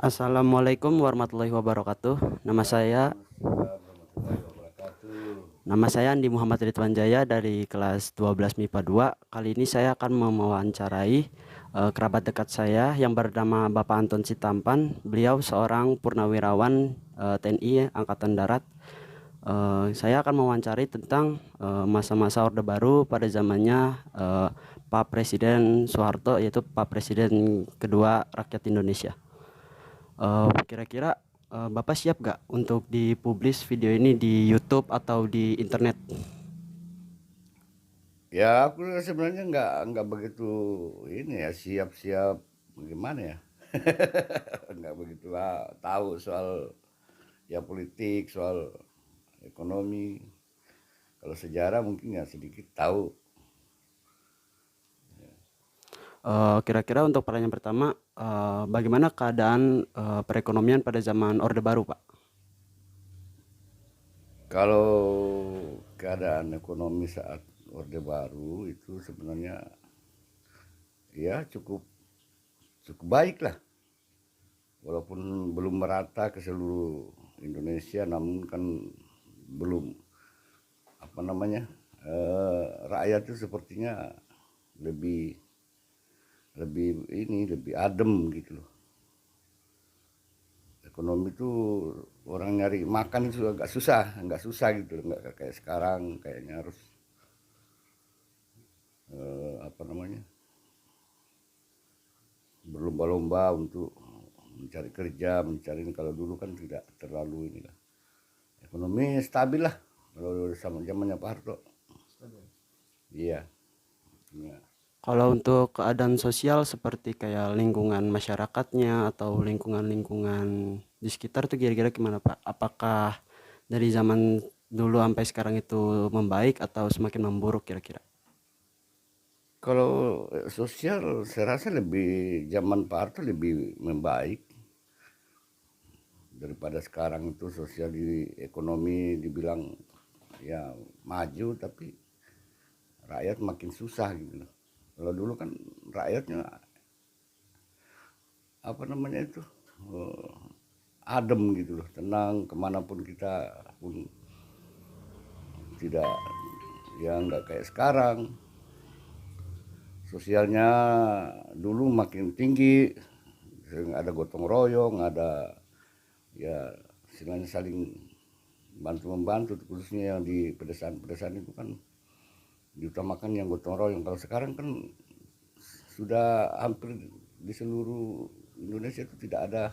Assalamualaikum warahmatullahi wabarakatuh. Waalaikumsalam warahmatullahi wabarakatuh. Nama saya Andi Muhammad Ridwan Jaya dari kelas 12 MIPA 2. Kali ini saya akan mewawancarai kerabat dekat saya yang bernama Bapak Anton Sitampan. Beliau seorang purnawirawan TNI Angkatan Darat. Saya akan mewawancari tentang masa-masa Orde Baru pada zamannya Pak Presiden Soeharto, yaitu Pak Presiden kedua rakyat Indonesia. Kira-kira Bapak siap gak untuk dipublis video ini di YouTube atau di internet? Ya aku sebenarnya nggak begitu ini ya siap-siap gimana ya. Nggak begitu tahu soal ya politik, soal ekonomi. Kalau sejarah mungkin ya sedikit tahu. Kira-kira untuk pertanyaan pertama, bagaimana keadaan perekonomian pada zaman Orde Baru, Pak? Kalau keadaan ekonomi saat Orde Baru itu sebenarnya ya cukup cukup baik lah. Walaupun belum merata ke seluruh Indonesia, namun kan belum apa namanya rakyat itu sepertinya lebih lebih lebih adem gitu loh. Ekonomi itu orang nyari makan itu agak susah, nggak susah gitu, nggak kayak sekarang kayaknya harus apa namanya berlomba-lomba untuk mencari kerja, mencari ini. Kalau dulu kan tidak terlalu ini lah. Ekonomi stabil lah kalau sama zamannya Pak Harto. Iya. Ya. Kalau untuk keadaan sosial seperti kayak lingkungan masyarakatnya atau lingkungan-lingkungan di sekitar tuh kira-kira gimana, Pak? Apakah dari zaman dulu sampai sekarang itu membaik atau semakin memburuk kira-kira? Kalau sosial saya rasa lebih zaman Pak Harto lebih membaik daripada sekarang. Itu sosial di ekonomi dibilang ya maju, tapi rakyat makin susah gitu loh. Kalau dulu kan rakyatnya apa namanya itu eh, adem gitu loh, tenang kemanapun kita pun, tidak ya nggak kayak sekarang. Sosialnya dulu makin tinggi, sering ada gotong royong, ada ya istilahnya saling bantu membantu, khususnya yang di pedesaan-pedesaan itu kan diutamakan yang gotong royong. Kalau sekarang kan sudah hampir di seluruh Indonesia itu tidak ada,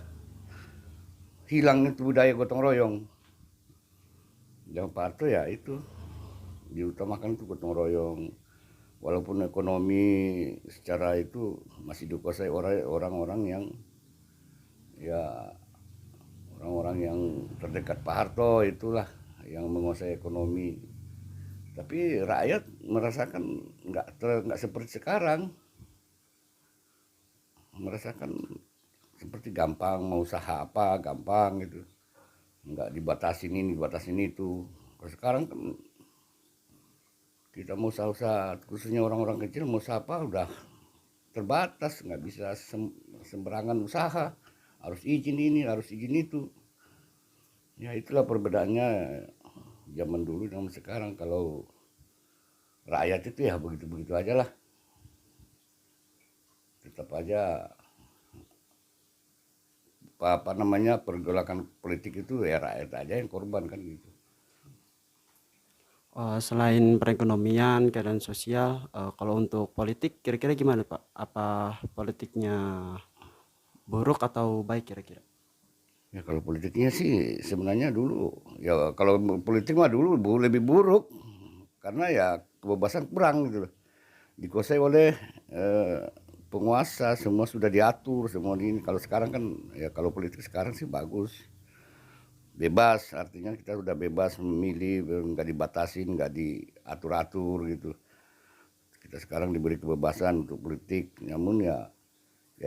hilang itu budaya gotong royong. Yang Pak Harto ya itu diutamakan itu gotong royong. Walaupun ekonomi secara itu masih dikuasai orang-orang yang ya orang-orang yang terdekat Pak Harto itulah yang menguasai ekonomi. Tapi rakyat merasakan nggak seperti sekarang, merasakan seperti gampang mau usaha apa gampang gitu, nggak dibatasin ini dibatasin itu. Kalau sekarang kan kita mau usaha-usaha, khususnya orang-orang kecil mau usaha apa udah terbatas, nggak bisa sembarangan usaha, harus izin ini harus izin itu. Ya itulah perbedaannya zaman dulu dengan sekarang. Kalau rakyat itu ya begitu-begitu aja lah, tetap aja apa namanya pergolakan politik itu ya rakyat aja yang korban kan gitu. Selain perekonomian, keadaan sosial, kalau untuk politik kira-kira gimana, Pak? Apa politiknya buruk atau baik kira-kira? Ya kalau politiknya sih sebenarnya dulu ya kalau politik mah dulu lebih buruk, karena ya kebebasan kurang gitu loh, dikuasai oleh penguasa, semua sudah diatur semua ini. Kalau sekarang kan ya kalau politik sekarang sih bagus, bebas, artinya kita sudah bebas memilih, nggak dibatasin, nggak diatur-atur gitu. Kita sekarang diberi kebebasan untuk politik, namun ya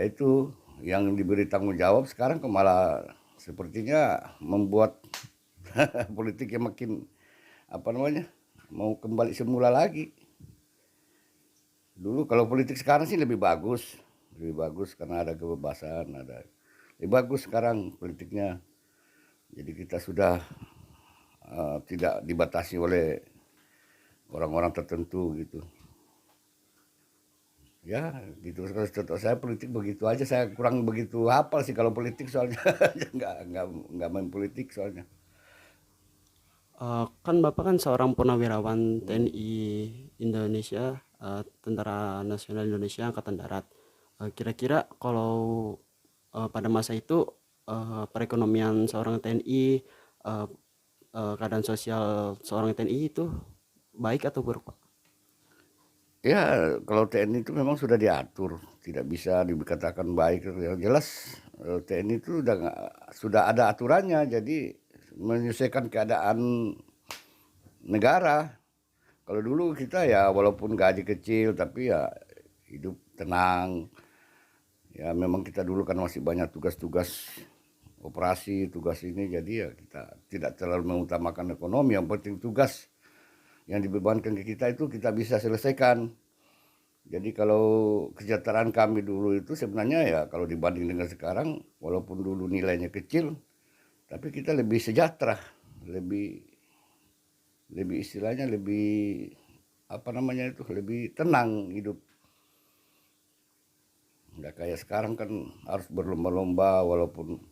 itu yang diberi tanggung jawab sekarang malah sepertinya membuat politik yang makin apa namanya mau kembali semula lagi. Dulu kalau politik sekarang sih lebih bagus karena ada kebebasan, ada bagus sekarang politiknya. Jadi kita sudah tidak dibatasi oleh orang-orang tertentu gitu. Ya gitu, kalau contoh saya politik begitu aja, saya kurang begitu hafal sih kalau politik soalnya. nggak main politik soalnya. Kan Bapak kan seorang purnawirawan Hmm. TNI Indonesia, Tentara Nasional Indonesia Angkatan Darat. Kira-kira kalau pada masa itu perekonomian seorang TNI, eh, keadaan sosial seorang TNI itu baik atau buruk, Pak? Ya kalau TNI itu memang sudah diatur, tidak bisa dikatakan baik. Yang jelas TNI itu sudah ada aturannya, jadi menyelesaikan keadaan negara. Kalau dulu kita ya walaupun gaji kecil tapi ya hidup tenang. Ya memang kita dulu kan masih banyak tugas-tugas operasi, tugas ini, jadi ya kita tidak terlalu mengutamakan ekonomi, yang penting tugas yang dibebankan ke kita itu kita bisa selesaikan. Jadi kalau kesejahteraan kami dulu itu sebenarnya ya kalau dibanding dengan sekarang, walaupun dulu nilainya kecil, tapi kita lebih sejahtera, lebih lebih istilahnya lebih apa namanya itu, lebih tenang hidup. Nggak kayak sekarang kan harus berlomba-lomba, walaupun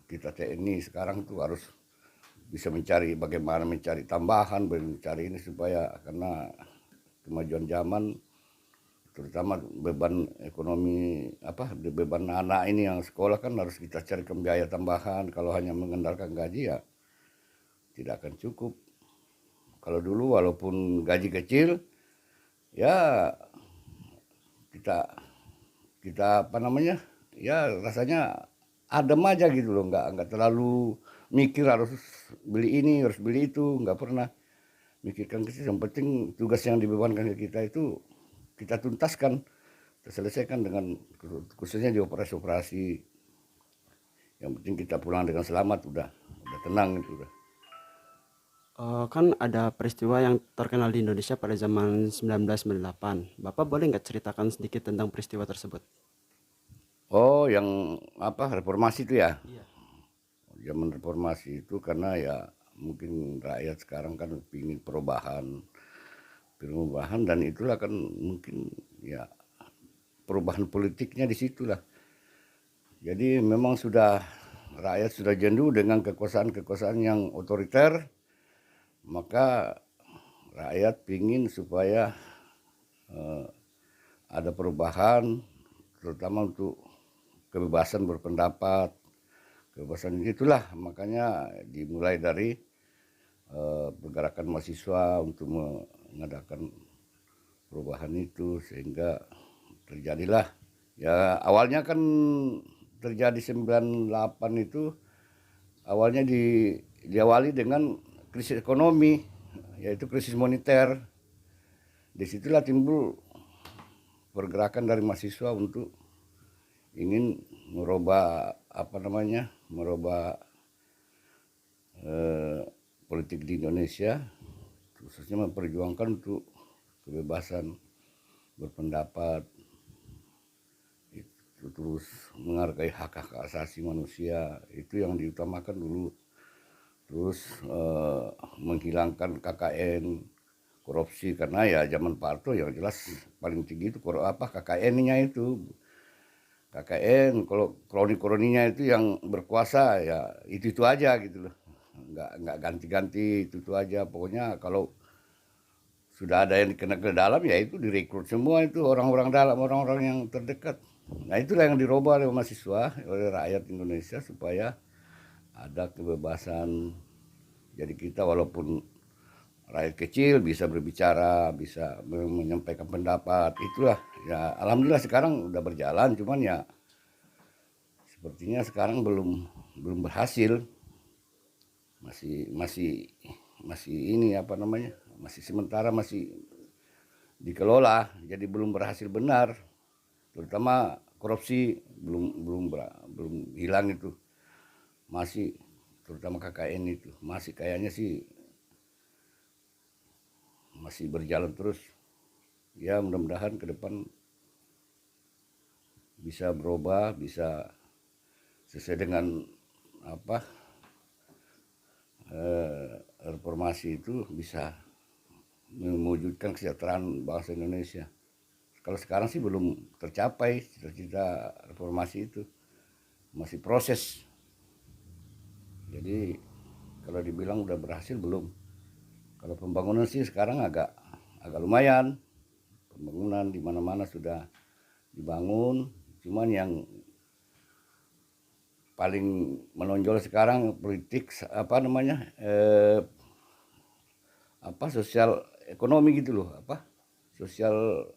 kita TNI sekarang tuh harus bisa mencari bagaimana mencari tambahan, mencari ini supaya karena kemajuan zaman, terutama beban ekonomi apa beban anak ini yang sekolah kan harus kita carikan biaya tambahan. Kalau hanya mengandalkan gaji ya tidak akan cukup. Kalau dulu walaupun gaji kecil ya kita kita apa namanya ya rasanya adem aja gitu loh, nggak terlalu mikir harus beli ini harus beli itu, nggak pernah mikirkan ke situ. Yang penting tugas yang dibebankan ke kita itu kita tuntaskan, kita selesaikan dengan khususnya di operasi-operasi. Yang penting kita pulang dengan selamat, udah tenang itu udah. Kan ada peristiwa yang terkenal di Indonesia pada zaman 1998. Bapak boleh nggak ceritakan sedikit tentang peristiwa tersebut? Oh yang apa reformasi itu ya, Iya. zaman reformasi itu karena ya mungkin rakyat sekarang kan pingin perubahan dan itulah kan mungkin ya perubahan politiknya di situlah. Jadi memang rakyat sudah jenuh dengan kekuasaan-kekuasaan yang otoriter, maka rakyat pingin supaya ada perubahan, terutama untuk kebebasan berpendapat, kebebasan itulah makanya dimulai dari pergerakan mahasiswa untuk mengadakan perubahan itu sehingga terjadilah ya awalnya kan terjadi 98 itu awalnya diawali dengan krisis ekonomi, yaitu krisis moneter. Disitulah timbul pergerakan dari mahasiswa untuk ingin merubah apa namanya, merubah politik di Indonesia, khususnya memperjuangkan untuk kebebasan berpendapat, itu terus menghargai hak-hak asasi manusia, itu yang diutamakan dulu. Terus menghilangkan KKN, korupsi, karena ya zaman Pak Harto yang jelas paling tinggi itu KKN-nya itu. KKN kalau kroni-kroninya itu yang berkuasa ya itu aja gitu loh. Nggak ganti-ganti itu aja. Pokoknya kalau sudah ada yang dikena ke dalam ya itu direkrut semua itu orang-orang dalam, orang-orang yang terdekat. Nah itulah yang dirubah oleh mahasiswa, oleh rakyat Indonesia supaya ada kebebasan. Jadi kita walaupun rakyat kecil bisa berbicara, bisa menyampaikan pendapat, itulah ya alhamdulillah sekarang udah berjalan, cuman ya sepertinya sekarang belum berhasil, masih masih masih ini apa namanya, masih sementara masih dikelola, jadi belum berhasil benar, terutama korupsi belum hilang itu, masih terutama KKN itu masih kayaknya sih masih berjalan terus. Ya mudah-mudahan ke depan bisa berubah, bisa sesuai dengan apa reformasi itu bisa mewujudkan kesejahteraan bangsa Indonesia. Kalau sekarang sih belum tercapai cita-cita reformasi itu, masih proses. Jadi kalau dibilang udah berhasil belum. Kalau pembangunan sih sekarang agak lumayan. Pembangunan di mana-mana sudah dibangun, cuman yang paling menonjol sekarang politik apa namanya sosial ekonomi gitu loh, sosial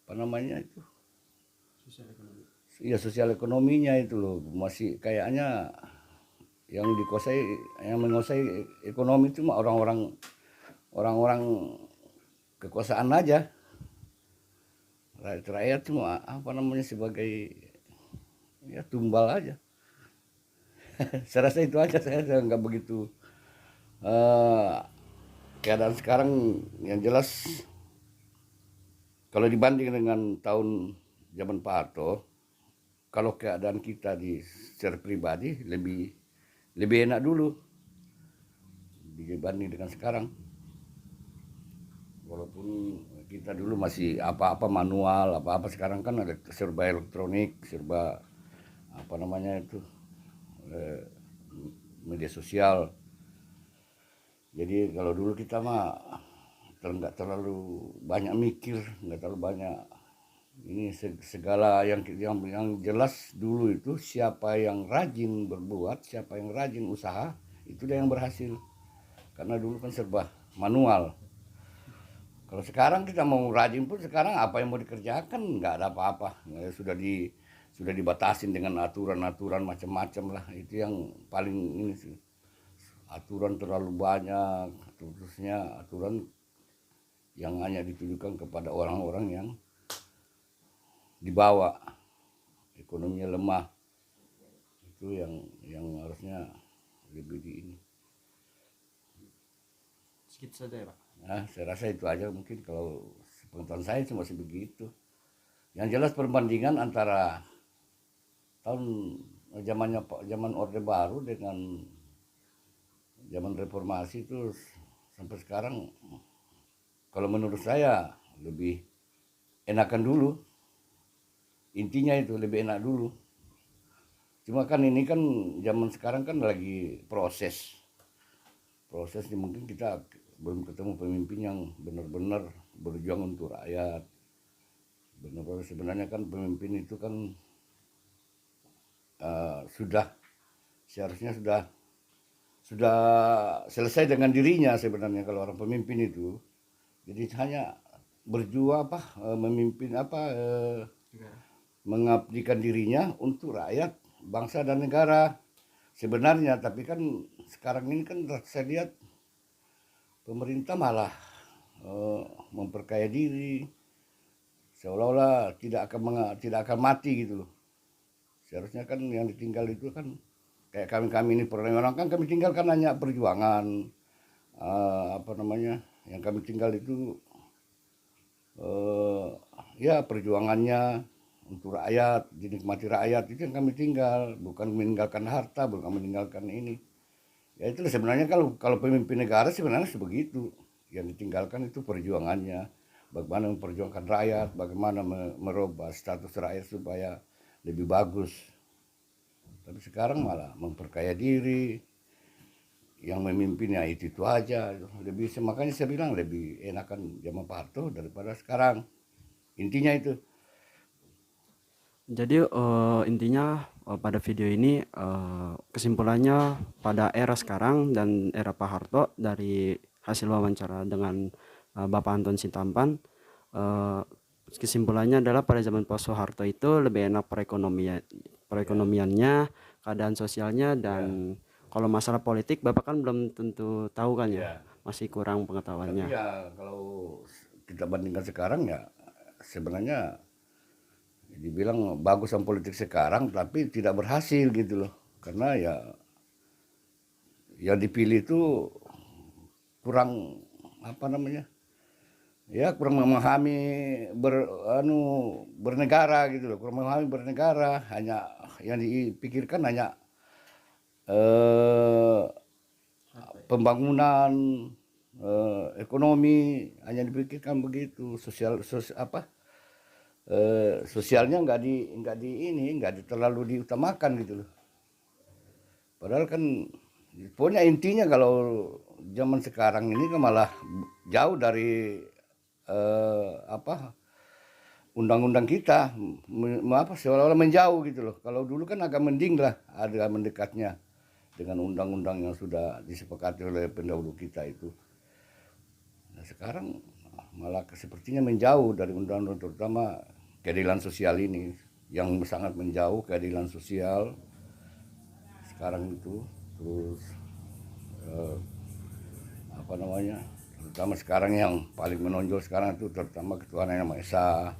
apa namanya itu, iya sosial ekonominya itu loh masih kayaknya yang menguasai ekonomi itu mah orang-orang kekuasaan aja, rakyat cuma apa namanya sebagai ya tumbal aja. Saya rasa itu aja, saya nggak begitu keadaan sekarang. Yang jelas kalau dibanding dengan tahun zaman Pak Harto, kalau keadaan kita di secara pribadi lebih enak dulu dibanding dengan sekarang. Walaupun kita dulu masih apa-apa manual, apa-apa, sekarang kan ada serba elektronik, serba apa namanya itu media sosial. Jadi kalau dulu kita mah nggak terlalu banyak mikir, nggak terlalu banyak ini segala yang jelas dulu itu siapa yang rajin berbuat, siapa yang rajin usaha, itu dia yang berhasil. Karena dulu kan serba manual. Kalau sekarang kita mau rajin pun sekarang apa yang mau dikerjakan nggak ada apa-apa, sudah dibatasin dengan aturan-aturan macam-macam lah. Itu yang paling ini sih, aturan terlalu banyak, khususnya aturan yang hanya ditujukan kepada orang-orang yang di bawah, ekonominya lemah. Itu yang harusnya lebih di ini. Segitu saja ya Pak. Nah, saya rasa itu aja mungkin kalau pengetahuan saya cuma begitu. Yang jelas perbandingan antara zaman Orde Baru dengan zaman reformasi itu sampai sekarang, kalau menurut saya lebih enakan dulu. Intinya itu lebih enak dulu. Cuma kan ini kan zaman sekarang kan lagi proses mungkin kita belum ketemu pemimpin yang benar-benar berjuang untuk rakyat. Benar-benar sebenarnya kan pemimpin itu kan seharusnya sudah selesai dengan dirinya sebenarnya kalau orang pemimpin itu. Jadi hanya berjuang memimpin mengabdikan dirinya untuk rakyat, bangsa dan negara sebenarnya. Tapi kan sekarang ini kan saya lihat pemerintah malah memperkaya diri, seolah-olah tidak akan mati gitu loh. Seharusnya kan yang ditinggal itu kan kayak kami ini orang kan kami tinggal kan hanya perjuangan, yang kami tinggal itu ya perjuangannya untuk rakyat, dinikmati rakyat, itu yang kami tinggal, bukan meninggalkan harta, bukan meninggalkan ini. Ya itu sebenarnya kalau pemimpin negara sebenarnya sebegitu, yang ditinggalkan itu perjuangannya, bagaimana memperjuangkan rakyat, bagaimana merubah status rakyat supaya lebih bagus. Tapi sekarang malah memperkaya diri, yang memimpinnya itu aja. Makanya saya bilang lebih enakan zaman Pak Harto daripada sekarang. Intinya itu. Jadi intinya pada video ini kesimpulannya pada era sekarang dan era Pak Harto dari hasil wawancara dengan Bapak Anton Sintampan, kesimpulannya adalah pada zaman Pak Soeharto itu lebih enak perekonomiannya, keadaan sosialnya, dan kalau masalah politik Bapak kan belum tentu tahu kan ya, masih kurang pengetahuannya. Tapi ya kalau kita bandingkan sekarang ya sebenarnya dibilang bagusan politik sekarang tapi tidak berhasil gitu loh, karena ya yang dipilih itu kurang ya kurang memahami bernegara gitu loh, kurang memahami bernegara, hanya yang dipikirkan hanya eh, pembangunan, ekonomi, hanya dipikirkan begitu, sosialnya nggak terlalu diutamakan gitu loh. Padahal kan pokoknya intinya kalau zaman sekarang ini kan malah jauh dari undang-undang kita, seolah-olah menjauh gitu loh. Kalau dulu kan agak mending lah, ada mendekatnya dengan undang-undang yang sudah disepakati oleh pendahulu kita itu. Nah sekarang malah sepertinya menjauh dari undang-undang, terutama keadilan sosial ini, yang sangat menjauh keadilan sosial sekarang itu. Terus terutama sekarang yang paling menonjol sekarang itu terutama ketuhanan yang Maha Esa.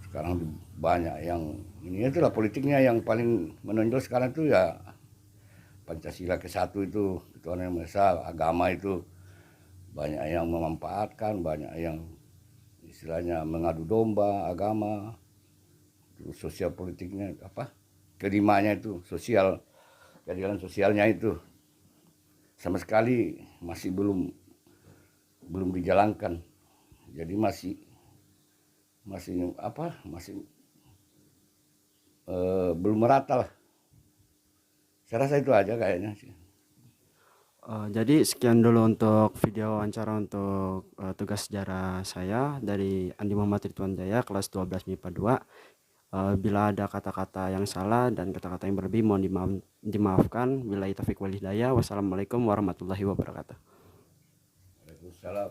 Sekarang banyak yang ini, itulah politiknya yang paling menonjol sekarang itu ya Pancasila ke-1 itu, ketuhanan yang Maha Esa. Agama itu banyak yang memanfaatkan, banyak yang istilahnya mengadu domba agama. Terus sosial politiknya kelimanya itu sosial, keadilan sosialnya itu sama sekali masih belum dijalankan. Jadi masih belum merata lah. Saya rasa itu aja kayaknya sih. Jadi sekian dulu untuk video wawancara untuk tugas sejarah saya dari Andi Muhammad Ridwan Jaya kelas 12 MIPA 2. Bila ada kata-kata yang salah dan kata-kata yang berlebih mohon dimaafkan. Billahi taufiq wal hidayah. Wassalamualaikum warahmatullahi wabarakatuh. Waalaikumsalam.